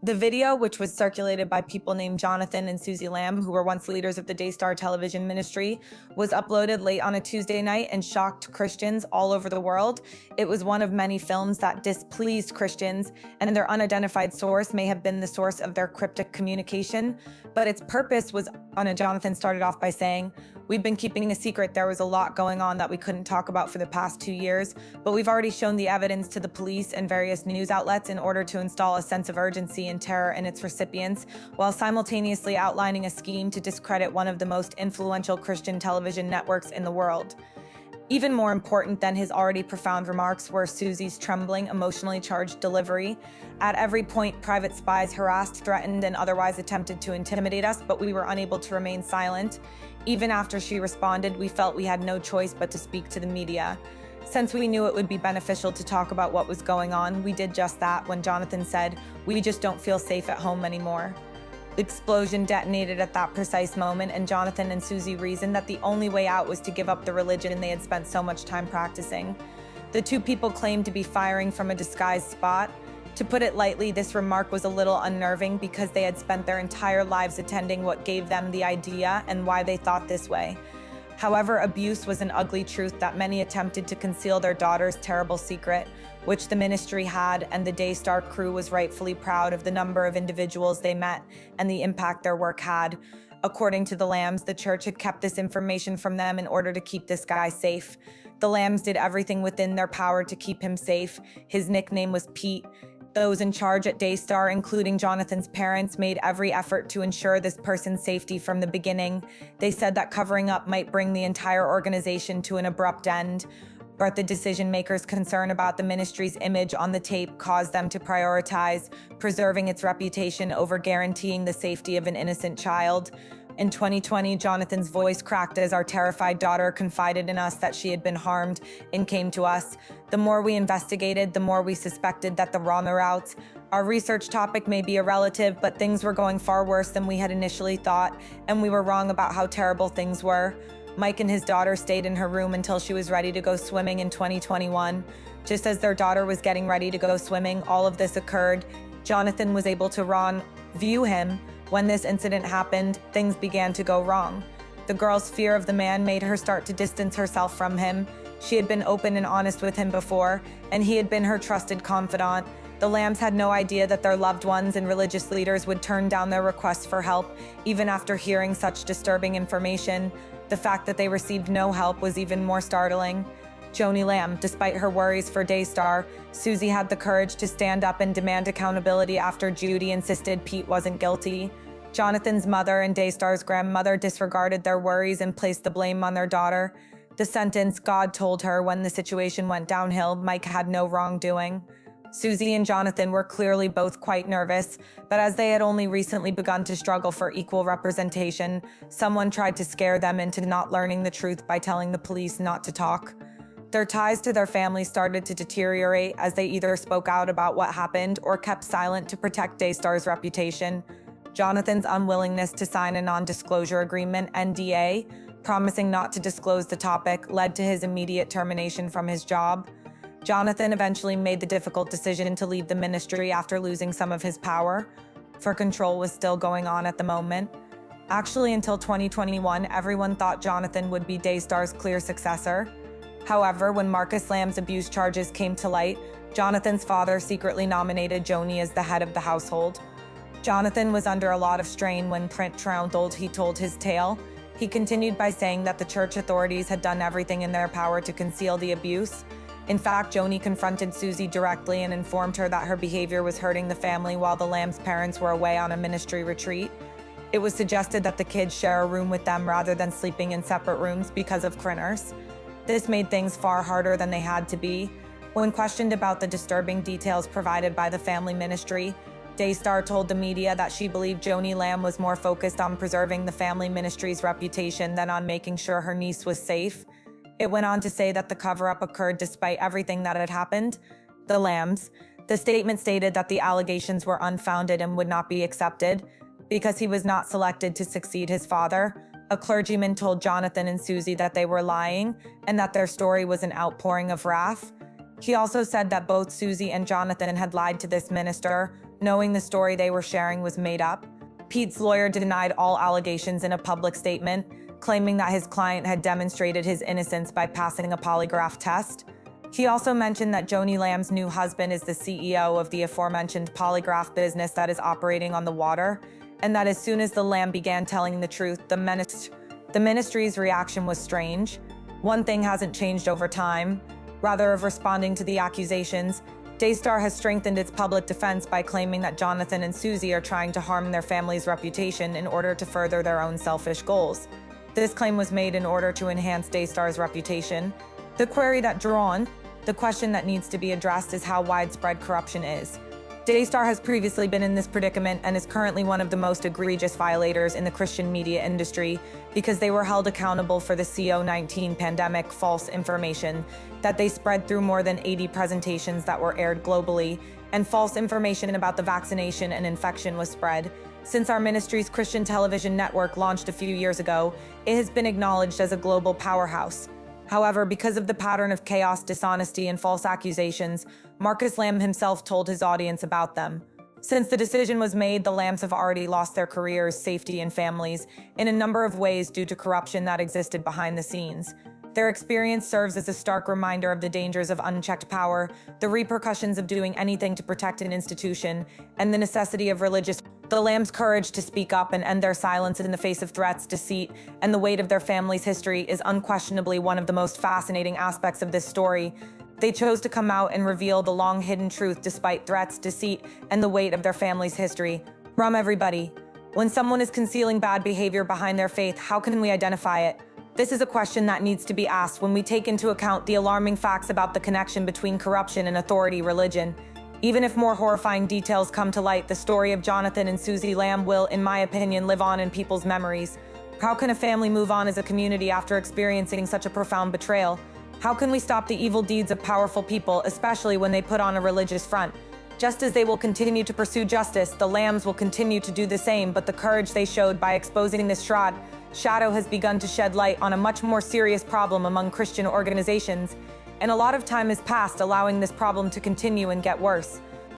The video, which was circulated by people named Jonathan and Susie Lamb, who were once leaders of the Daystar television ministry, was uploaded late on a Tuesday night and shocked Christians all over the world. It was one of many films that displeased Christians, and their unidentified source may have been the source of their cryptic communication, but its purpose was Jonathan started off by saying, "We've been keeping a secret. There was a lot going on that we couldn't talk about for the past 2 years, but we've already shown the evidence to the police and various news outlets in order to install a sense of urgency and terror in its recipients, while simultaneously outlining a scheme to discredit one of the most influential Christian television networks in the world." Even more important than his already profound remarks were Suzy's trembling, emotionally charged delivery. At every point, private spies harassed, threatened, and otherwise attempted to intimidate us, but we were unable to remain silent. Even after she responded, we felt we had no choice but to speak to the media. Since we knew it would be beneficial to talk about what was going on, we did just that when Jonathan said, "We just don't feel safe at home anymore." The explosion detonated at that precise moment, and Jonathan and Susie reasoned that the only way out was to give up the religion they had spent so much time practicing. The two people claimed to be firing from a disguised spot. To put it lightly, this remark was a little unnerving because they had spent their entire lives attending what gave them the idea and why they thought this way. However, abuse was an ugly truth that many attempted to conceal their daughter's terrible secret, which the ministry had, and the Daystar crew was rightfully proud of the number of individuals they met and the impact their work had. According to the Lambs, the church had kept this information from them in order to keep this guy safe. The Lambs did everything within their power to keep him safe. His nickname was Pete. Those in charge at Daystar, including Jonathan's parents, made every effort to ensure this person's safety from the beginning. They said that covering up might bring the entire organization to an abrupt end, but the decision-makers' concern about the ministry's image on the tape caused them to prioritize preserving its reputation over guaranteeing the safety of an innocent child. In 2020, Jonathan's voice cracked as our terrified daughter confided in us that she had been harmed and came to us. The more we investigated, the more we suspected that the wrong routes. Our research topic may be a relative, but things were going far worse than we had initially thought, and we were wrong about how terrible things were. Mike and his daughter stayed in her room until she was ready to go swimming in 2021. Just as their daughter was getting ready to go swimming, all of this occurred. Jonathan was able to view him. When this incident happened, things began to go wrong. The girl's fear of the man made her start to distance herself from him. She had been open and honest with him before, and he had been her trusted confidant. The Lambs had no idea that their loved ones and religious leaders would turn down their requests for help, even after hearing such disturbing information. The fact that they received no help was even more startling. Joni Lamb, despite her worries for Daystar, Suzy had the courage to stand up and demand accountability after Judy insisted Pete wasn't guilty. Jonathan's mother and Daystar's grandmother disregarded their worries and placed the blame on their daughter. The sentence, "God told her," when the situation went downhill, Mike had no wrongdoing. Suzy and Jonathan were clearly both quite nervous, but as they had only recently begun to struggle for equal representation, someone tried to scare them into not learning the truth by telling the police not to talk. Their ties to their family started to deteriorate as they either spoke out about what happened or kept silent to protect Daystar's reputation. Jonathan's unwillingness to sign a non-disclosure agreement, NDA, promising not to disclose the topic, led to his immediate termination from his job. Jonathan eventually made the difficult decision to leave the ministry after losing some of his power, for control was still going on at the moment. Actually, until 2021, everyone thought Jonathan would be Daystar's clear successor. However, when Marcus Lamb's abuse charges came to light, Jonathan's father secretly nominated Joni as the head of the household. Jonathan was under a lot of strain when Print Trountled he told his tale. He continued by saying that the church authorities had done everything in their power to conceal the abuse. In fact, Joni confronted Suzy directly and informed her that her behavior was hurting the family while the Lamb's parents were away on a ministry retreat. It was suggested that the kids share a room with them rather than sleeping in separate rooms because of critters. This made things far harder than they had to be. When questioned about the disturbing details provided by the family ministry, Daystar told the media that she believed Joni Lamb was more focused on preserving the family ministry's reputation than on making sure her niece was safe. It went on to say that the cover-up occurred despite everything that had happened. The Lambs. The statement stated that the allegations were unfounded and would not be accepted because he was not selected to succeed his father. A clergyman told Jonathan and Suzy that they were lying and that their story was an outpouring of wrath. He also said that both Suzy and Jonathan had lied to this minister, knowing the story they were sharing was made up. Pete's lawyer denied all allegations in a public statement, claiming that his client had demonstrated his innocence by passing a polygraph test. He also mentioned that Joni Lamb's new husband is the CEO of the aforementioned polygraph business that is operating on the water, and that as soon as the Lamb began telling the truth, the ministry's reaction was strange. One thing hasn't changed over time. Rather of responding to the accusations, Daystar has strengthened its public defense by claiming that Jonathan and Suzy are trying to harm their family's reputation in order to further their own selfish goals. This claim was made in order to enhance Daystar's reputation. The query that drawn, the question that needs to be addressed is how widespread corruption is. Daystar has previously been in this predicament and is currently one of the most egregious violators in the Christian media industry because they were held accountable for the COVID-19 pandemic false information that they spread through more than 80 presentations that were aired globally, and false information about the vaccination and infection was spread. Since our ministry's Christian television network launched a few years ago, it has been acknowledged as a global powerhouse. However, because of the pattern of chaos, dishonesty, and false accusations, Marcus Lamb himself told his audience about them. Since the decision was made, the Lambs have already lost their careers, safety, and families in a number of ways due to corruption that existed behind the scenes. Their experience serves as a stark reminder of the dangers of unchecked power, the repercussions of doing anything to protect an institution, and the necessity of The Lambs' courage to speak up and end their silence in the face of threats, deceit, and the weight of their family's history is unquestionably one of the most fascinating aspects of this story. They chose to come out and reveal the long-hidden truth despite threats, deceit, and the weight of their family's history. Everybody. When someone is concealing bad behavior behind their faith, how can we identify it? This is a question that needs to be asked when we take into account the alarming facts about the connection between corruption and authority religion. Even if more horrifying details come to light, the story of Jonathan and Susie Lamb will, in my opinion, live on in people's memories. How can a family move on as a community after experiencing such a profound betrayal? How can we stop the evil deeds of powerful people, especially when they put on a religious front? Just as they will continue to pursue justice, the Lambs will continue to do the same, but the courage they showed by exposing this shadow has begun to shed light on a much more serious problem among Christian organizations, and a lot of time has passed allowing this problem to continue and get worse.